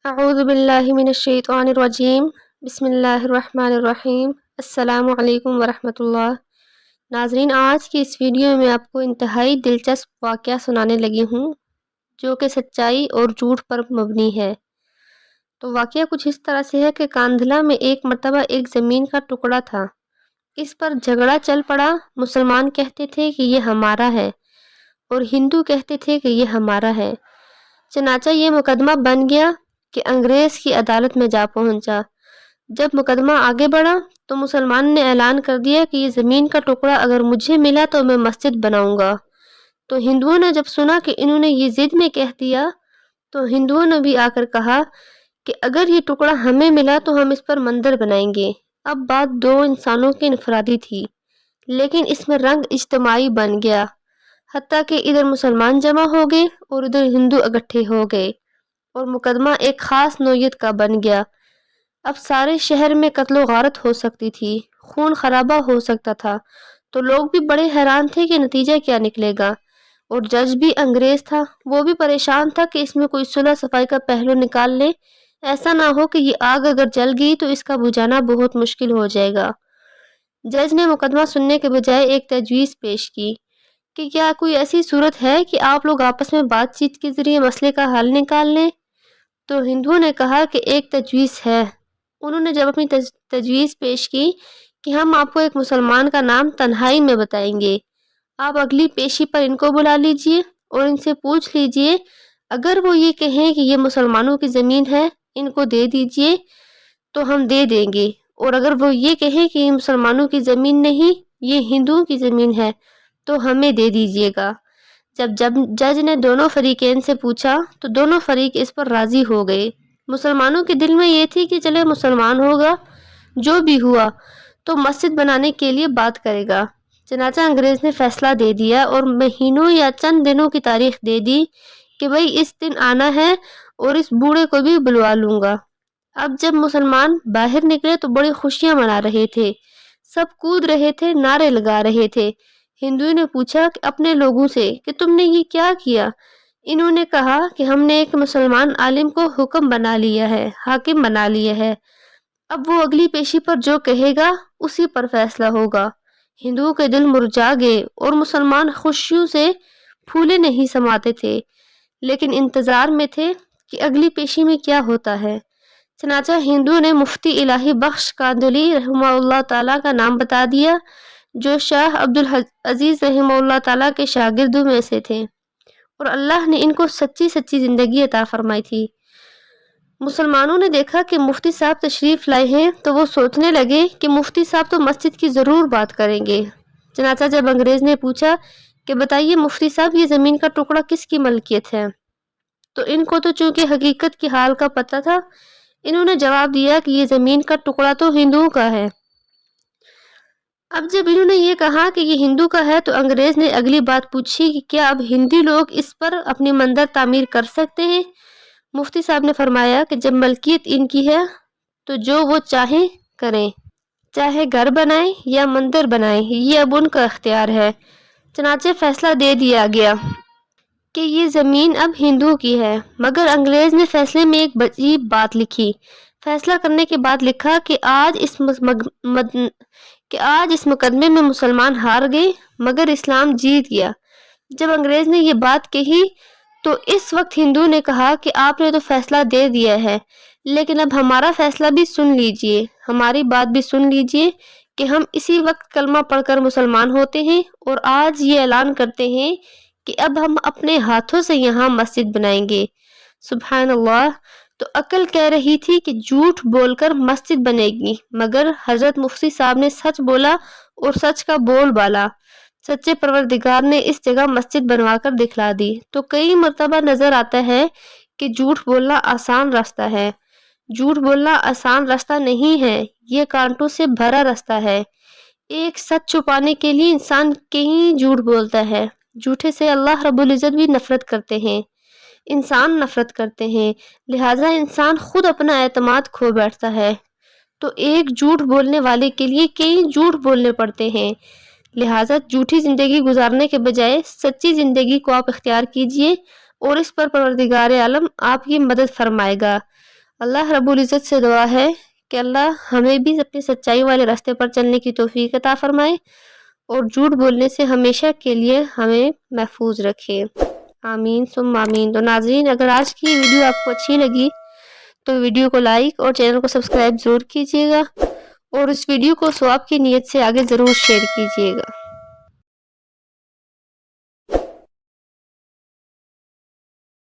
اعوذ باللہ من الشیطان الرجیم بسم اللہ الرحمن الرحیم السلام علیکم ورحمۃ اللہ۔ ناظرین، آج کی اس ویڈیو میں آپ کو انتہائی دلچسپ واقعہ سنانے لگی ہوں جو کہ سچائی اور جھوٹ پر مبنی ہے۔ تو واقعہ کچھ اس طرح سے ہے کہ کاندھلا میں ایک مرتبہ ایک زمین کا ٹکڑا تھا۔ اس پر جھگڑا چل پڑا۔ مسلمان کہتے تھے کہ یہ ہمارا ہے اور ہندو کہتے تھے کہ یہ ہمارا ہے۔ چنانچہ یہ مقدمہ بن گیا کہ انگریز کی عدالت میں جا پہنچا۔ جب مقدمہ آگے بڑھا تو مسلمان نے اعلان کر دیا کہ یہ زمین کا ٹکڑا اگر مجھے ملا تو میں مسجد بناؤں گا۔ تو ہندوؤں نے جب سنا کہ انہوں نے یہ ضد میں کہہ دیا تو ہندوؤں نے بھی آ کر کہا کہ اگر یہ ٹکڑا ہمیں ملا تو ہم اس پر مندر بنائیں گے۔ اب بات دو انسانوں کی انفرادی تھی، لیکن اس میں رنگ اجتماعی بن گیا، حتیٰ کہ ادھر مسلمان جمع ہو گئے اور ادھر ہندو اکٹھے ہو گئے اور مقدمہ ایک خاص نوعیت کا بن گیا۔ اب سارے شہر میں قتل و غارت ہو سکتی تھی، خون خرابہ ہو سکتا تھا، تو لوگ بھی بڑے حیران تھے کہ نتیجہ کیا نکلے گا، اور جج بھی انگریز تھا، وہ بھی پریشان تھا کہ اس میں کوئی صلح صفائی کا پہلو نکال لے، ایسا نہ ہو کہ یہ آگ اگر جل گئی تو اس کا بجھانا بہت مشکل ہو جائے گا۔ جج نے مقدمہ سننے کے بجائے ایک تجویز پیش کی کہ کیا کوئی ایسی صورت ہے کہ آپ لوگ آپس میں بات چیت کے ذریعے مسئلے کا حل نکال لیں؟ تو ہندوؤں نے کہا کہ ایک تجویز ہے۔ انہوں نے جب اپنی تجویز پیش کی کہ ہم آپ کو ایک مسلمان کا نام تنہائی میں بتائیں گے، آپ اگلی پیشی پر ان کو بلا لیجئے اور ان سے پوچھ لیجئے، اگر وہ یہ کہیں کہ یہ مسلمانوں کی زمین ہے ان کو دے دیجئے تو ہم دے دیں گے، اور اگر وہ یہ کہیں کہ یہ مسلمانوں کی زمین نہیں یہ ہندوؤں کی زمین ہے تو ہمیں دے دیجئے گا۔ جب جج نے دونوں فریقین سے پوچھا تو دونوں فریق اس پر راضی ہو گئے۔ مسلمانوں کے دل میں یہ تھی کہ چلے مسلمان ہوگا، جو بھی ہوا تو مسجد بنانے کے لیے بات کرے گا۔ چنانچہ انگریز نے فیصلہ دے دیا اور مہینوں یا چند دنوں کی تاریخ دے دی کہ بھئی اس دن آنا ہے اور اس بوڑھے کو بھی بلوا لوں گا۔ اب جب مسلمان باہر نکلے تو بڑی خوشیاں منا رہے تھے، سب کود رہے تھے، نعرے لگا رہے تھے۔ ہندوؤں نے پوچھا کہ اپنے لوگوں سے کہ تم نے یہ کیا کیا؟ انہوں نے کہا کہ ہم نے ایک مسلمان عالم کو حکم بنا لیا ہے، حاکم بنا لیا ہے، اب وہ اگلی پیشی پر جو کہے گا اسی پر فیصلہ ہوگا۔ ہندوؤں کے دل مرجھا گئے اور مسلمان خوشیوں سے پھولے نہیں سماتے تھے، لیکن انتظار میں تھے کہ اگلی پیشی میں کیا ہوتا ہے۔ چنانچہ ہندوؤں نے مفتی الہی بخش کاندھلی رحمہ اللہ تعالیٰ کا نام بتا دیا، جو شاہ عبدالعزیز رحمہ اللہ تعالیٰ کے شاگردوں میں سے تھے، اور اللہ نے ان کو سچی زندگی عطا فرمائی تھی۔ مسلمانوں نے دیکھا کہ مفتی صاحب تشریف لائے ہیں تو وہ سوچنے لگے کہ مفتی صاحب تو مسجد کی ضرور بات کریں گے۔ چنانچہ جب انگریز نے پوچھا کہ بتائیے مفتی صاحب یہ زمین کا ٹکڑا کس کی ملکیت ہے، تو ان کو تو چونکہ حقیقت کی حال کا پتہ تھا، انہوں نے جواب دیا کہ یہ زمین کا ٹکڑا تو ہندوؤں کا ہے۔ اب جب انہوں نے یہ کہا کہ یہ ہندو کا ہے تو انگریز نے اگلی بات پوچھی کہ کیا اب ہندو لوگ اس پر اپنی مندر تعمیر کر سکتے ہیں؟ مفتی صاحب نے فرمایا کہ جب ملکیت ان کی ہے تو جو وہ چاہیں کریں، چاہے گھر بنائیں یا مندر بنائیں، یہ اب ان کا اختیار ہے۔ چنانچہ فیصلہ دے دیا گیا کہ یہ زمین اب ہندو کی ہے، مگر انگریز نے فیصلے میں ایک عجیب بات لکھی۔ فیصلہ کرنے کے بعد لکھا کہ آج اس مقدمے میں مسلمان ہار گئے مگر اسلام جیت گیا۔ جب انگریز نے یہ بات کہی تو اس وقت ہندو نے کہا کہ آپ نے تو فیصلہ دے دیا ہے، لیکن اب ہمارا فیصلہ بھی سن لیجئے، ہماری بات بھی سن لیجئے کہ ہم اسی وقت کلمہ پڑھ کر مسلمان ہوتے ہیں اور آج یہ اعلان کرتے ہیں کہ اب ہم اپنے ہاتھوں سے یہاں مسجد بنائیں گے۔ سبحان اللہ! تو عقل کہہ رہی تھی کہ جھوٹ بول کر مسجد بنے گی، مگر حضرت مفتی صاحب نے سچ بولا اور سچ کا بول بالا۔ سچے پروردگار نے اس جگہ مسجد بنوا کر دکھلا دی۔ تو کئی مرتبہ نظر آتا ہے کہ جھوٹ بولنا آسان راستہ ہے۔ جھوٹ بولنا آسان راستہ نہیں ہے، یہ کانٹوں سے بھرا راستہ ہے۔ ایک سچ چھپانے کے لیے انسان کہیں جھوٹ بولتا ہے۔ جھوٹے سے اللہ رب العزت بھی نفرت کرتے ہیں، انسان نفرت کرتے ہیں، لہٰذا انسان خود اپنا اعتماد کھو بیٹھتا ہے۔ تو ایک جھوٹ بولنے والے کے لیے کئی جھوٹ بولنے پڑتے ہیں، لہٰذا جھوٹی زندگی گزارنے کے بجائے سچی زندگی کو آپ اختیار کیجئے اور اس پر پروردگار عالم آپ کی مدد فرمائے گا۔ اللہ رب العزت سے دعا ہے کہ اللہ ہمیں بھی اپنی سچائی والے راستے پر چلنے کی توفیق عطا فرمائے اور جھوٹ بولنے سے ہمیشہ کے لیے ہمیں محفوظ رکھے، آمین ثم آمین۔ تو ناظرین، اگر آج کی ویڈیو آپ کو اچھی لگی تو ویڈیو کو لائک اور چینل کو سبسکرائب ضرور کیجیے گا، اور اس ویڈیو کو ثواب کی نیت سے آگے ضرور شیئر کیجیے گا۔